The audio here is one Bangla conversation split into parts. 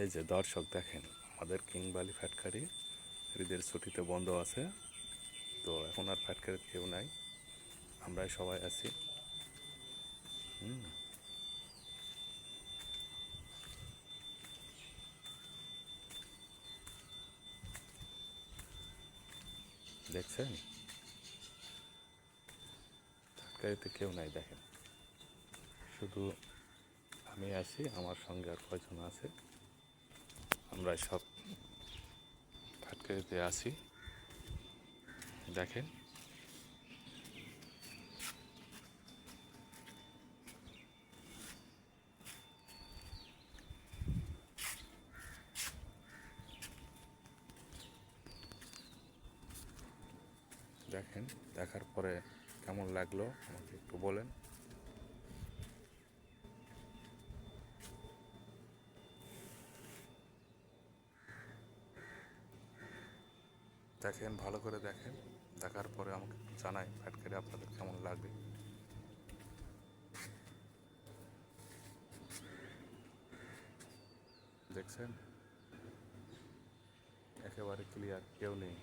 এই যে দর্শক দেখেন, আমাদের কিংবালি ফ্যাক্টরি ঈদের ছুটিতে বন্ধ আছে। তো এখন আর ফ্যাক্টরিতে কেউ নাই, আমরাই সবাই আছি। দেখছেন, ফ্যাক্টরিতে কেউ নাই, দেখেন শুধু আমি আছি, আমার সঙ্গে আর কয়জন আছে, আমরাই সব ফ্যাক্টরিতে আছি। দেখেন দেখেন দেখার পরে কেমন লাগলো আমাকে একটু বলেন। দেখেন, ভালো করে দেখেন, দেখার পরে আমাকে একটু জানাই ফ্যাক্টরি আপনাদের কেমন লাগে। দেখছেন, একেবারে ক্লিয়ার, কেউ নেই।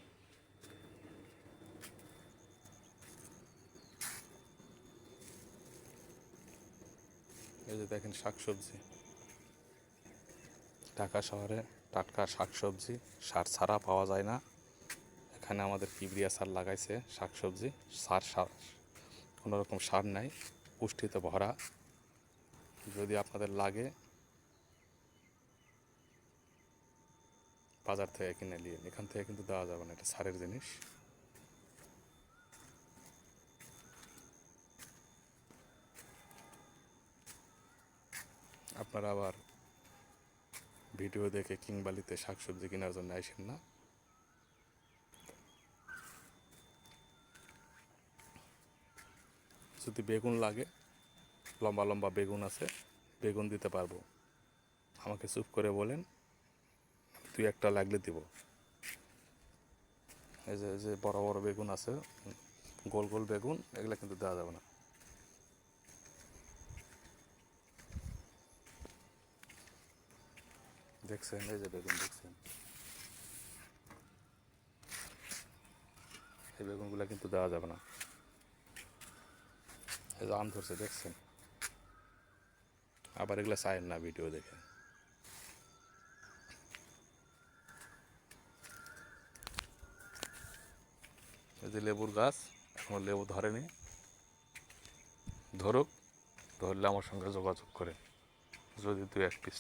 এই যে দেখেন শাকসবজি, ঢাকা শহরে টাটকা শাকসবজি সার ছাড়া পাওয়া যায় না। এখানে আমাদের পিবরিয়া সার লাগাইছে, শাকসবজি সার কোনো রকম সার নাই, পুষ্টিতে ভরা। যদি আপনাদের লাগে বাজার থেকে কিনে নিয়ে, এখান থেকে কিন্তু দেওয়া যাবে না, এটা সারের জিনিস। আপনারা আবার ভিডিও দেখে কিংবালিতে শাকসবজি কেনার জন্য আসেন না। যদি বেগুন লাগে, লম্বা লম্বা বেগুন আছে, বেগুন দিতে পারবো, আমাকে চুপ করে বলেন, তুই একটা লাগলে দিব। এই যে বড় বড় বেগুন আছে, গোল গোল বেগুন, এগুলো কিন্তু দেওয়া যাবে না। দেখছেন, এই যে বেগুন দেখছেন, এই বেগুনগুলো কিন্তু দেওয়া যাবে না। এই যে আম ধরছে দেখছেন, আবার এগুলো চায়েন না ভিডিও দেখে। এই যে লেবুর গাছ, এখনো লেবু ধরেনি, ধরুক, ধরলে আমার সঙ্গে যোগাযোগ করে যদি 2-1 পিস